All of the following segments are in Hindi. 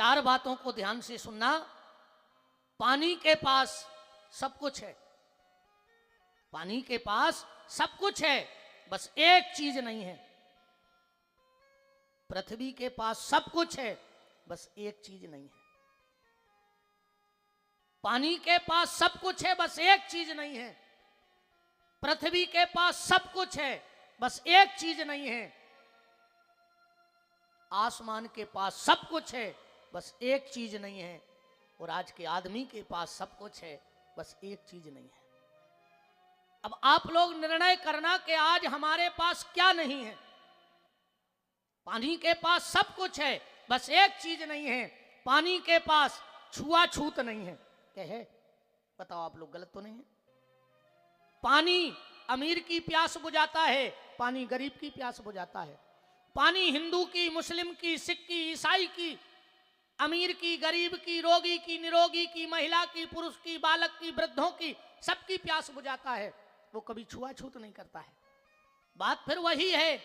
चार बातों को ध्यान से सुनना। पानी के पास सब कुछ है, पानी के पास सब कुछ है, बस एक चीज नहीं है। पृथ्वी के पास सब कुछ है, बस एक चीज नहीं है। पानी के पास सब कुछ है, बस एक चीज नहीं है। पृथ्वी के पास सब कुछ है, बस एक चीज नहीं है। आसमान के पास सब कुछ है, बस एक चीज नहीं है। और आज के आदमी के पास सब कुछ है, बस एक चीज नहीं है। अब आप लोग निर्णय करना कि आज हमारे पास क्या नहीं है। पानी के पास सब कुछ है, बस एक चीज नहीं है। पानी के पास छुआछूत नहीं है। क्या है बताओ, आप लोग गलत तो नहीं है? पानी अमीर की प्यास बुझाता है, पानी गरीब की प्यास बुझाता है। पानी हिंदू की, मुस्लिम की, सिख की, ईसाई की, अमीर की, गरीब की, रोगी की, निरोगी की, महिला की, पुरुष की, बालक की, वृद्धों की, सबकी प्यास बुझाता है। वो कभी छुआछूत नहीं करता है। बात फिर वही है,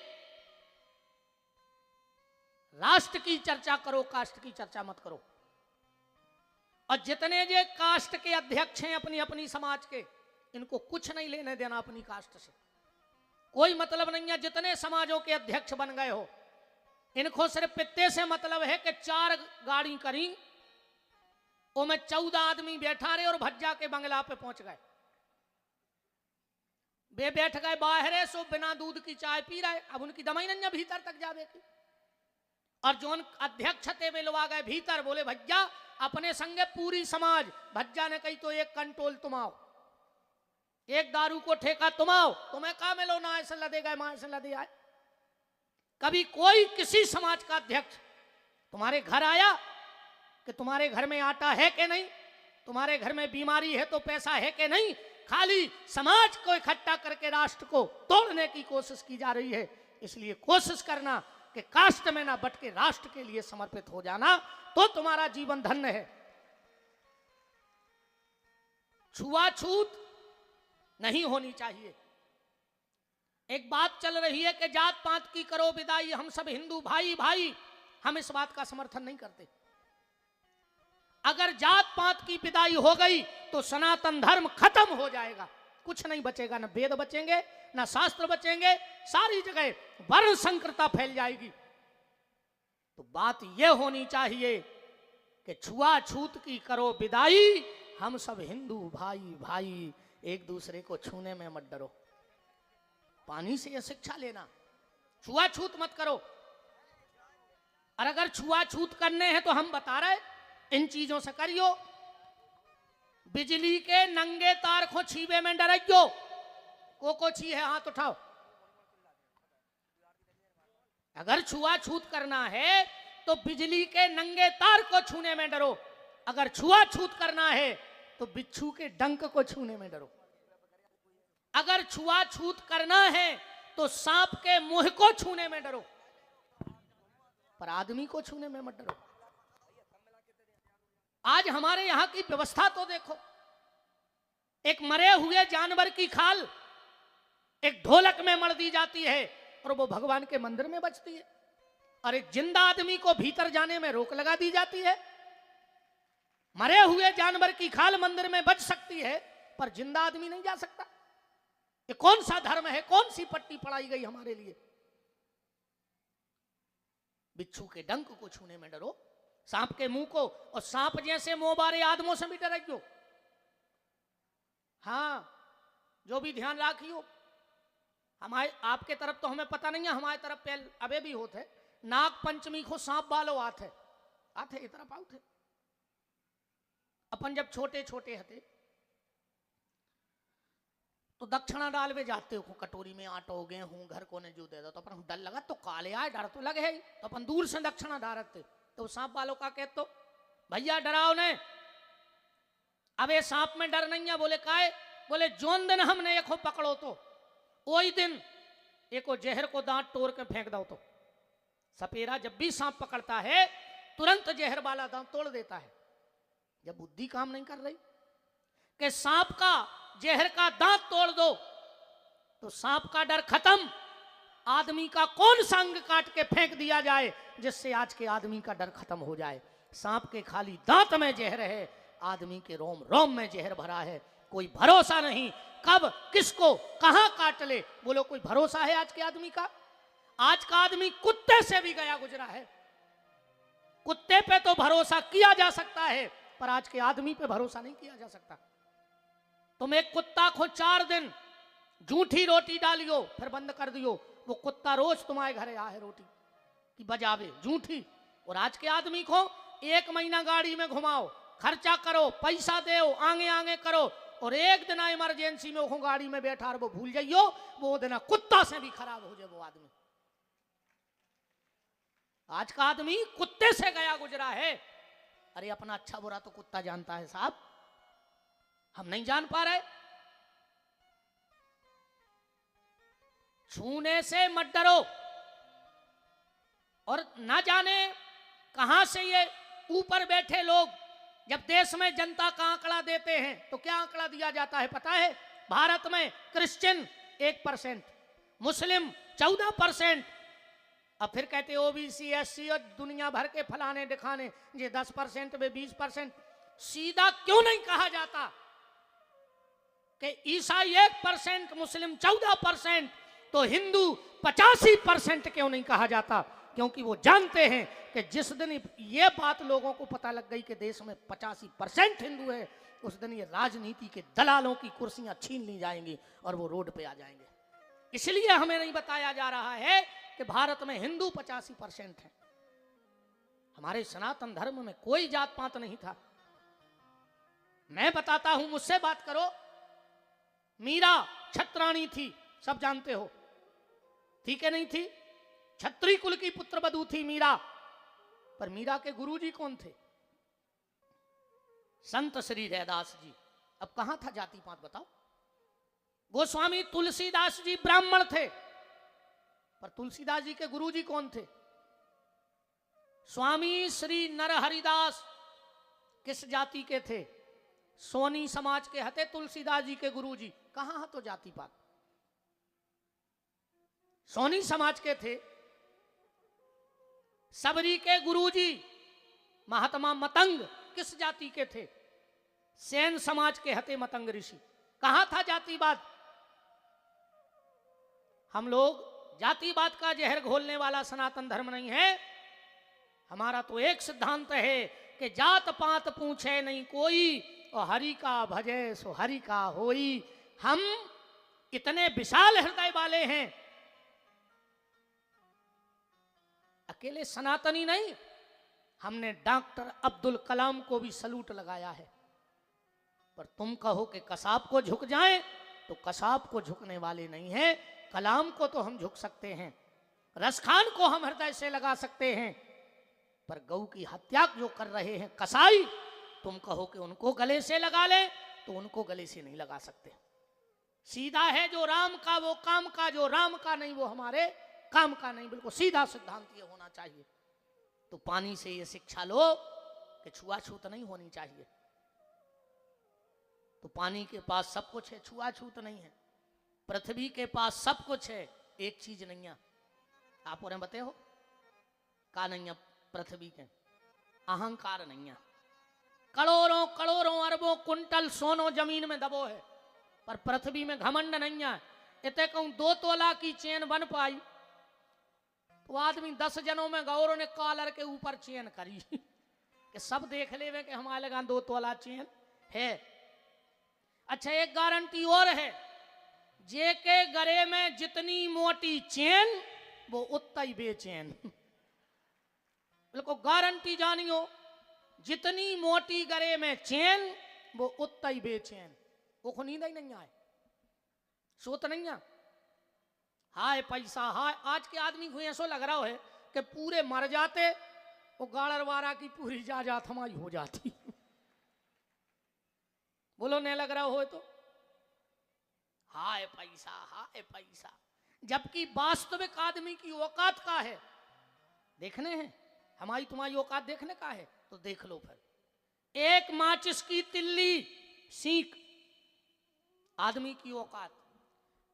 राष्ट्र की चर्चा करो, कास्ट की चर्चा मत करो। और जितने जे कास्ट के अध्यक्ष हैं अपनी अपनी समाज के, इनको कुछ नहीं लेने देना अपनी कास्ट से, कोई मतलब नहीं है। जितने समाजों के अध्यक्ष बन गए हो, इनको सिर्फ पित्ते से मतलब है कि 4 गाड़ी करी, उनमें 14 आदमी बैठा रहे और भज्जा के बंगला पे पहुंच गए। वे बैठ गए बाहर है, सो बिना दूध की चाय पी रहे। अब उनकी दमाई नहीं भीतर तक जावे की। और जो अध्यक्ष थे वे लोग आ गए भीतर, बोले भज्जा अपने संगे पूरी समाज। भज्जा ने कही तो एक कंट्रोल तुम आओ, एक दारू को ठेका तुम आओ, तुम्हें कहा मिलो ना ऐसे लदे गए, मां ऐसे लदे आए। कभी कोई किसी समाज का अध्यक्ष तुम्हारे घर आया कि तुम्हारे घर में आटा है कि नहीं, तुम्हारे घर में बीमारी है तो पैसा है कि नहीं? खाली समाज को इकट्ठा करके राष्ट्र को तोड़ने की कोशिश की जा रही है। इसलिए कोशिश करना कि कास्ट में ना बट के राष्ट्र के लिए समर्पित हो जाना, तो तुम्हारा जीवन धन्य है। छुआछूत नहीं होनी चाहिए। एक बात चल रही है कि जात पात की करो विदाई, हम सब हिंदू भाई भाई। हम इस बात का समर्थन नहीं करते। अगर जात पात की विदाई हो गई तो सनातन धर्म खत्म हो जाएगा, कुछ नहीं बचेगा। न वेद बचेंगे, न शास्त्र बचेंगे, सारी जगह वर्ण संकरता फैल जाएगी। तो बात यह होनी चाहिए कि छुआछूत की करो विदाई, हम सब हिंदू भाई भाई, एक दूसरे को छूने में मत डरो। पानी से यह शिक्षा लेना, छुआछूत मत करो। और अगर छुआछूत करने हैं तो हम बता रहे इन चीजों से करियो। बिजली के नंगे तार को छीबे में डरियो। को छी है हाथ उठाओ। अगर छुआछूत करना है तो बिजली के नंगे तार को छूने में डरो। अगर छुआछूत करना है तो बिच्छू के डंक को छूने में डरो। अगर छुआछूत करना है तो सांप के मुंह को छूने में डरो, पर आदमी को छूने में मत डरो। आज हमारे यहां की व्यवस्था तो देखो, एक मरे हुए जानवर की खाल एक ढोलक में मर दी जाती है और वो भगवान के मंदिर में बजती है, और एक जिंदा आदमी को भीतर जाने में रोक लगा दी जाती है। मरे हुए जानवर की खाल मंदिर में बज सकती है, पर जिंदा आदमी नहीं जा सकता। ये कौन सा धर्म है? कौन सी पट्टी पढ़ाई गई हमारे लिए? बिच्छू के डंक को छूने में डरो, सांप के मुंह को, और सांप जैसे मुंह बारे आदमों से भी डरियो। हाँ, जो भी ध्यान रखियो। हमारे आपके तरफ तो हमें पता नहीं है, हमारे तरफ पहले अबे भी होते। नाग पंचमी को सांप वालो आते आते इस तरफ आउते। अपन जब छोटे छोटे हते तो दक्षिणा डालवे जाते हो, कटोरी में आटो गेहूं घर को ने जो दे दो, तो अपन डर लगा तो काले आए, डर तो लगे ही, तो अपन दूर से दक्षिणा डालते। तो सांप वालों का कहते तो भैया डराओ ने, अब ये सांप में डर नहीं है। बोले काहे? बोले जोन दिन हमने एक पकड़ो तो वही दिन एको जहर को दांत तोड़ के फेंक दो। तो सपेरा जब भी सांप पकड़ता है तुरंत जहर वाला दांत तोड़ देता है। जब बुद्धि काम नहीं कर रही कि सांप का जहर का दांत तोड़ दो, तो सांप का डर खत्म, आदमी का कौन सा अंग काट के फेंक दिया जाए जिससे आज के आदमी का डर खत्म हो जाए। सांप के खाली दांत में जहर है, आदमी के रोम रोम में जहर भरा है। कोई भरोसा नहीं, कब किसको कहां काट ले, बोलो कोई भरोसा है आज के आदमी का? आज का आदमी कुत्ते से भी गया गुजरा है। कुत्ते पे तो भरोसा किया जा सकता है, पर आज के आदमी पे भरोसा नहीं किया जा सकता। तुम एक कुत्ता को 4 दिन झूठी रोटी डालियो, फिर बंद कर दियो, वो कुत्ता रोज तुम्हारे घरे आए रोटी की बजावे झूठी। और आज के आदमी को 1 महीना गाड़ी में घुमाओ, खर्चा करो, पैसा दो, आगे आगे करो, और एक दिन इमरजेंसी में वो गाड़ी में बैठा और वो भूल जाइयो, वो दिन कुत्ता से भी खराब हो जाए वो आदमी। आज का आदमी कुत्ते से गया गुजरा है। अरे अपना अच्छा बुरा तो कुत्ता जानता है साहब, हम नहीं जान पा रहे। छूने से मत डरो। और ना जाने कहां से ये ऊपर बैठे लोग जब देश में जनता का आंकड़ा देते हैं तो क्या आंकड़ा दिया जाता है पता है? भारत में क्रिश्चियन 1%, मुस्लिम 14%, अब फिर कहते ओबीसी एससी और दुनिया भर के फलाने दिखाने ये 10% में 20%। सीधा क्यों नहीं कहा जाता कि ईसाई 1%, मुस्लिम 14%, तो हिंदू 85% क्यों नहीं कहा जाता? क्योंकि वो जानते हैं कि जिस दिन ये बात लोगों को पता लग गई कि देश में 85% हिंदू है, उस दिन ये राजनीति के दलालों की कुर्सियां छीन ली जाएंगी और वो रोड पे आ जाएंगे। इसलिए हमें नहीं बताया जा रहा है कि भारत में हिंदू 85% है। हमारे सनातन धर्म में कोई जात पात नहीं था। मैं बताता हूं, मुझसे बात करो। मीरा छत्राणी थी, सब जानते हो, थी कि नहीं थी? छत्री कुल की पुत्र वधू थी मीरा। पर मीरा के गुरुजी कौन थे? संत श्री रैदास जी। अब कहां था जाति पात बताओ? गोस्वामी तुलसीदास जी ब्राह्मण थे, पर तुलसीदास जी के गुरुजी कौन थे? स्वामी श्री नरहरिदास किस जाति के थे? सोनी समाज के हते तुलसीदास जी के गुरुजी। कहां है तो जाति पात? सोनी समाज के थे। सबरी के गुरुजी महात्मा मतंग किस जाति के थे? सेन समाज के हते मतंग ऋषि। कहां था जातिवाद? हम लोग जातिवाद का जहर घोलने वाला सनातन धर्म नहीं है। हमारा तो एक सिद्धांत है कि जात पात पूछे नहीं कोई, और हरि का भजे सो हरि का होई। हम इतने विशाल हृदय वाले हैं, अकेले सनातनी नहीं, हमने डॉक्टर अब्दुल कलाम को भी सलूट लगाया है। पर तुम कहो कि कसाब को झुक जाएं, तो कसाब को झुकने वाले नहीं हैं। कलाम को तो हम झुक सकते हैं, रसखान को हम हृदय से लगा सकते हैं, पर गऊ की हत्या जो कर रहे हैं कसाई, तुम कहो कि उनको गले से लगा ले, तो उनको गले से नहीं लगा सकते। सीधा है जो राम का वो काम का, जो राम का नहीं वो हमारे काम का नहीं। बिल्कुल सीधा सिद्धांत ये होना चाहिए। तो पानी से ये शिक्षा लो कि छुआछूत नहीं होनी चाहिए। तो पानी के पास सब कुछ है, छुआछूत नहीं है। पृथ्वी के पास सब कुछ है, एक चीज नहीं है। आप उन्हें बते हो का नहीं है? पृथ्वी के अहंकार नहीं है। करोड़ों करोड़ों अरबों कुंटल सोनो जमीन में दबो है, पर पृथ्वी में घमंड नहीं है। इतने कहूं 2 तोला की चेन बन पाई, तो आदमी 10 जनों में गौरों ने कॉलर के ऊपर चेन करी कि सब देख ले कि हमारे लगा 2 तोला चेन है। अच्छा, एक गारंटी और है, जे के गरे में जितनी मोटी चेन वो उतना ही बेचैन। बिल्कुल गारंटी जानियो, जितनी मोटी गरे में चेन वो उतना ही बेचैन। वो नींद ही नहीं आए, सोत नहीं आ। हाय पैसा हाय। आज के आदमी को ऐसा लग रहा है कि पूरे मर जाते, वो गाड़रवारा की पूरी जायदाद हमारी हो जाती। बोलो नहीं लग रहा हो तो? हाय पैसा हाय पैसा। जबकि वास्तविक आदमी की औकात का है देखने हैं, हमारी तुम्हारी औकात देखने का है तो देख लो। फिर एक माचिस की तिल्ली सीख आदमी की औकात,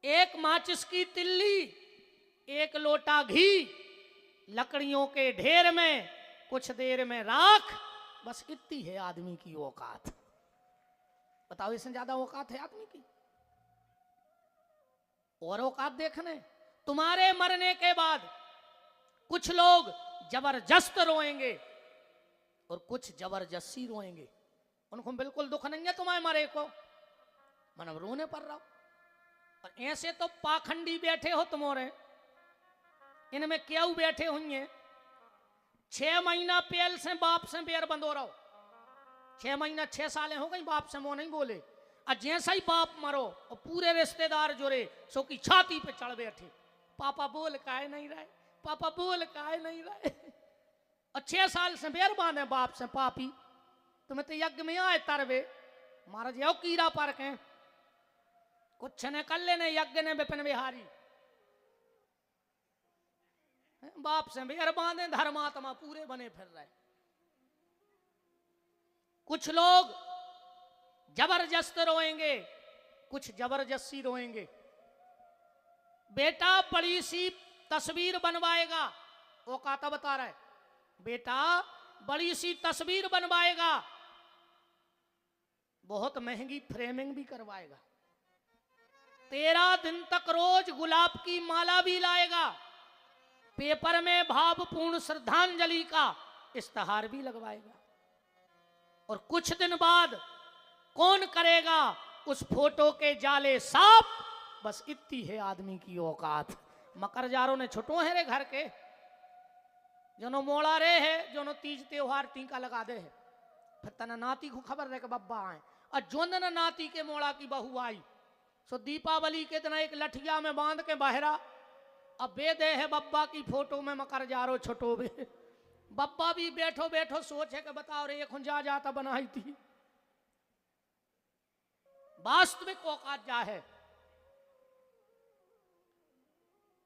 एक माचिस की तिल्ली एक लोटा घी लकड़ियों के ढेर में, कुछ देर में राख, बस इतनी है आदमी की औकात। बताओ इससे ज्यादा औकात है आदमी की? और औकात देखने, तुम्हारे मरने के बाद कुछ लोग जबरदस्त रोएंगे और कुछ जबरदस्ती रोएंगे। उनको बिल्कुल दुख नहीं है तुम्हारे मरे को, मतलब रोने पर रहो। और ऐसे तो पाखंडी बैठे हो तुम्हारे, इनमें क्यों बैठे होंगे? 6 महीना पेल से बाप से बेर बंधो रहो, 6 महीना 6 साल हो गई बाप से मुंह नहीं बोले, और जैसा ही बाप मरो और पूरे रिश्तेदार जुड़े सो की छाती पे चढ़ बैठे, पापा बोल काहे नहीं रहे, पापा बोल काहे नहीं रहे। और 6 साल से बेर बांधे बाप से, पापी तुम्हें तो यज्ञ में आए तरवे, महाराज यो कीड़ा पर के कुछ ने कर लेने यज्ञ ने विपिन बिहारी, बाप से बेर बांधे, धर्मात्मा पूरे बने फिर रहे। कुछ लोग जबरदस्त रोएंगे, कुछ जबरदस्ती रोएंगे। बेटा बड़ी सी तस्वीर बनवाएगा, वो काता बता रहा है, बेटा बड़ी सी तस्वीर बनवाएगा, बहुत महंगी फ्रेमिंग भी करवाएगा, 13 दिन तक रोज गुलाब की माला भी लाएगा, पेपर में भावपूर्ण श्रद्धांजलि का इश्तहार भी लगवाएगा। और कुछ दिन बाद कौन करेगा उस फोटो के जाले साफ, बस इतनी है आदमी की औकात। मकर जारों ने छुटो है रे घर के, जो मोड़ा रे है, जो तीज त्योहार टीका लगा दे है, फिर तना नाती को खबर रहे कि बब्बा आए, और जो न नाती के मोड़ा की बहू आई सो दीपावली के दिन एक लठिया में बांध के बहरा, अब बे दे है बब्बा की फोटो में मकर जारो छुटो बे। बब्बा भी बैठो बैठो सोचे कि बताओ रे ये जा जाता बनाई थी। वास्तविक औकात जा है,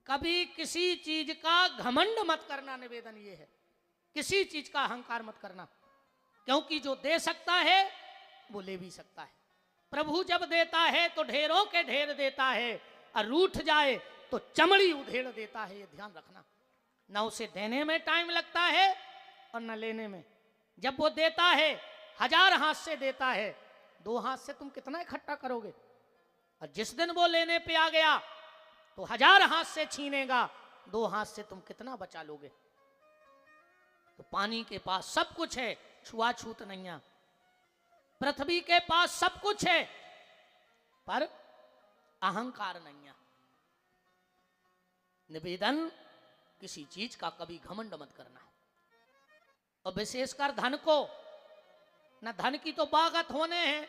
कभी किसी चीज का घमंड मत करना, निवेदन ये है, किसी चीज का अहंकार मत करना, क्योंकि जो दे सकता है वो ले भी सकता है। प्रभु जब देता है तो ढेरों के ढेर देता है, और रूठ जाए तो चमड़ी उधेड़ देता है, ये ध्यान रखना। न उसे देने में टाइम लगता है और न लेने में। जब वो देता है 1000 हाथ से देता है, 2 हाथ से तुम कितना इकट्ठा करोगे, और जिस दिन वो लेने पे आ गया तो 1000 हाथ से छीनेगा, 2 हाथ से तुम कितना बचा लोगे। तो पानी के पास सब कुछ है, छुआछूत नहीं है। पृथ्वी के पास सब कुछ है, पर अहंकार नहीं है। निवेदन, किसी चीज का कभी घमंड मत करना, और विशेषकर धन को। न धन की तो बागत होने हैं,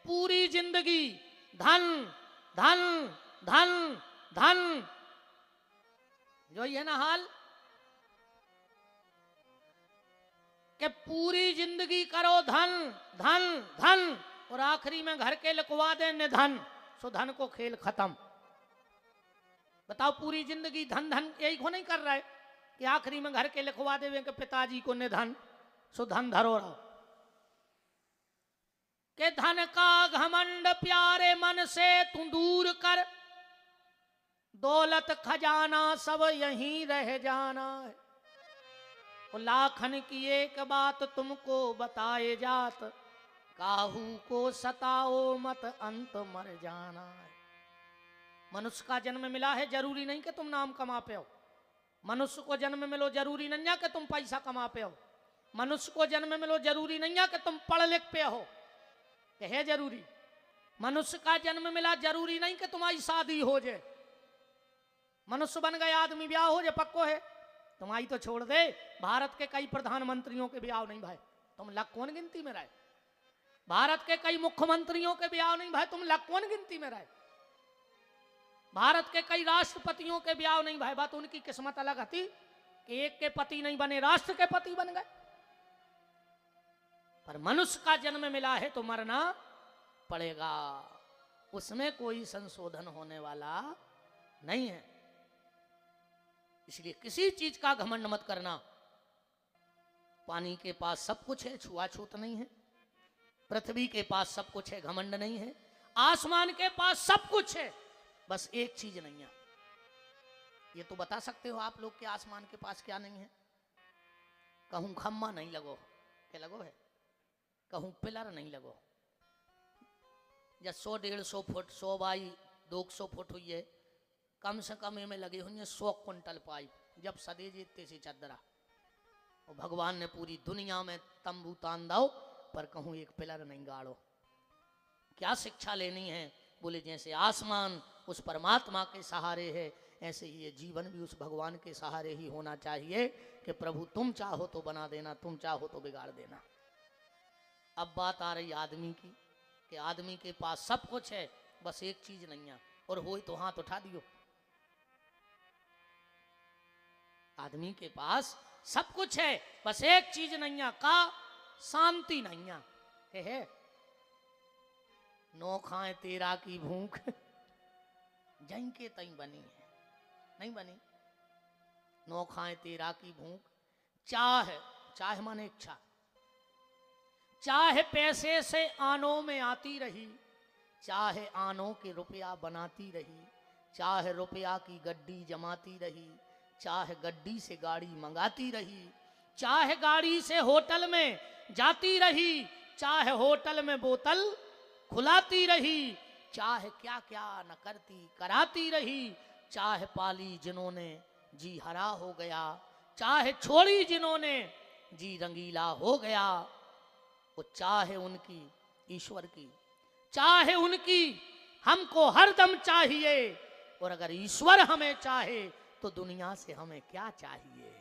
पूरी जिंदगी धन धन धन धन, जो ये ना हाल कि पूरी जिंदगी करो धन धन धन, और आखिरी में घर के लिखवा दे निधन, सो धन को खेल खत्म। बताओ पूरी जिंदगी धन धन यही को नहीं कर रहा है कि आखिरी में घर के लिखवा देवे कि पिताजी को निधन, सो धन धरो रहो। के धन का घमंड प्यारे मन से तू दूर कर, दौलत खजाना सब यहीं रह जाना है। लाखन की एक बात तुमको बताए जात, काहू को सताओ मत अंत मर जाना है। मनुष्य का जन्म मिला है, जरूरी नहीं कि तुम नाम कमा पे हो। मनुष्य को जन्म मिलो जरूरी नहीं है कि तुम पैसा कमा पे हो। मनुष्य को जन्म मिलो जरूरी नहीं है कि तुम पढ़ लिख पे हो, कि है जरूरी। मनुष्य का जन्म मिला जरूरी नहीं कि तुम्हारी शादी हो जाए। मनुष्य बन गए आदमी ब्याह हो जाए पक्को है। तुम्हारी तो छोड़ दे, भारत के कई प्रधानमंत्रियों के ब्याह नहीं भाई, तुम लक कौन गिनती में रहे। भारत के कई मुख्यमंत्रियों के ब्याह नहीं भाई, तुम लक कौन गिनती में रहे। भारत के कई राष्ट्रपतियों के ब्याह नहीं भाई, बात उनकी किस्मत अलग थी कि एक के पति नहीं बने, राष्ट्र के पति बन गए। पर मनुष्य का जन्म मिला है तो मरना पड़ेगा, उसमें कोई संशोधन होने वाला नहीं है। इसलिए किसी चीज का घमंड मत करना। पानी के पास सब कुछ है, छुआछूत नहीं है। पृथ्वी के पास सब कुछ है, घमंड नहीं है। आसमान के पास सब कुछ है, बस एक चीज नहीं है, ये तो बता सकते हो आप लोग के आसमान के पास क्या नहीं है? कहूं खम्मा नहीं लगो, क्या लगो है? कहूं पिलर नहीं लगो। जब 100-150 फुट 100 बाई 200 फुट हुई है, कम से कम में लगे हुई है 100 क्विंटल पाइप। जब सदे जीतते से चदरा, और भगवान ने पूरी दुनिया में तंबू तान दो, पर कहूं एक पिलर नहीं गाड़ो। क्या शिक्षा लेनी है? बोले जैसे आसमान उस परमात्मा के सहारे है, ऐसे ही ये जीवन भी उस भगवान के सहारे ही होना चाहिए कि प्रभु तुम चाहो तो बना देना, तुम चाहो तो बिगाड़ देना। अब बात आ रही आदमी की, कि आदमी के पास सब कुछ है, बस एक चीज नहीं है, और हो तो हाथ उठा दियो। आदमी के पास सब कुछ है, बस एक चीज नहीं है, का शांति नहीं है। नो खाए तेरा की भूख जहीं के तहीं बनी है, नहीं बनी। नो खाए तेरा की भूख, चाह माने इच्छा, चाहे पैसे से आनों में आती रही, चाहे आनों के रुपया बनाती रही, चाहे रुपया की गड्डी जमाती रही, चाहे गड्डी से गाड़ी मंगाती रही, चाहे गाड़ी से होटल में जाती रही, चाहे होटल में बोतल खुलाती रही, चाहे क्या क्या न करती कराती रही, चाहे पाली जिन्होंने जी हरा हो गया, चाहे छोड़ी जिन्होंने जी रंगीला हो गया। वो चाहे उनकी ईश्वर की, चाहे उनकी हमको हरदम चाहिए, और अगर ईश्वर हमें चाहे तो दुनिया से हमें क्या चाहिए?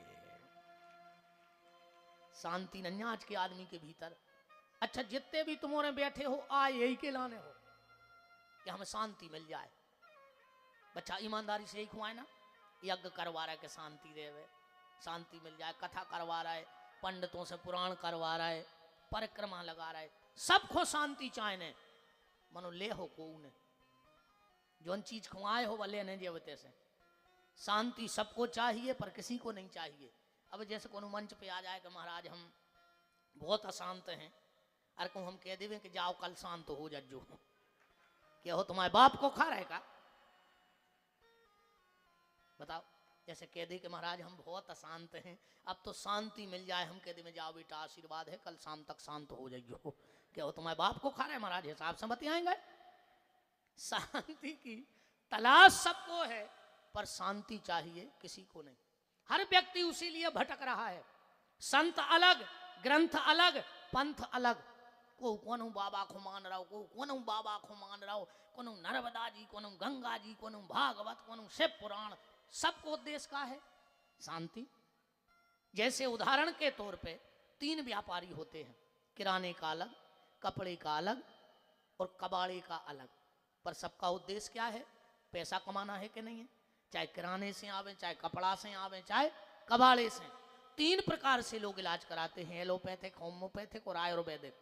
शांति नहीं आज के आदमी के भीतर। अच्छा जितने भी तुम्हारे बैठे हो आए यही के लाने हो कि हमें शांति मिल जाए। बच्चा ईमानदारी से ही खुआए ना, यज्ञ करवा रहा है कि शांति देवे, शांति मिल जाए, कथा करवा रहा है, पंडितों से पुराण करवा रहा है, परिक्रमा लगा रहा है, सबको शांति चाहने। मनो ले हो को ने जो चीज खुआए हो वह लेने जेवते से। शांति सबको चाहिए पर किसी को नहीं चाहिए। अब जैसे कोनो मंच पे आ जाए कि महाराज हम बहुत अशांत हैं, अरे को हम कह देवे कि जाओ कल शांत हो जाओ, क्या हो तुम्हारे बाप को खा रहे का? बताओ। जैसे कह दे कि महाराज हम बहुत अशांत हैं, अब तो शांति मिल जाए, हम कह दे में जाओ बेटा आशीर्वाद है, कल शाम तक शांत हो जाइयो, क्या हो तुम्हारे बाप को खा रहे महाराज? हिसाब से बतियाएंगे। शांति की तलाश सबको है, पर शांति चाहिए किसी को नहीं। हर व्यक्ति उसी लिए भटक रहा है। संत अलग, ग्रंथ अलग, पंथ अलग। को कोनो बाबा को मान रहा हो, को कोनो बाबा को मान रहा हो, कोनो नर्मदा जी, कोनो गंगा जी, कोनो भागवत, कोनो शिव पुराण, सबको उद्देश्य का है शांति। जैसे उदाहरण के तौर पे 3 व्यापारी होते हैं, किराने का अलग, कपड़े का अलग और कबाड़े का अलग, पर सबका उद्देश्य क्या है? पैसा कमाना है कि नहीं है? चाहे किराने से आवे, चाहे कपड़ा से आवे, चाहे कबाड़े से। 3 प्रकार से लोग इलाज कराते हैं, एलोपैथिक, होम्योपैथिक और आयुर्वेदिक।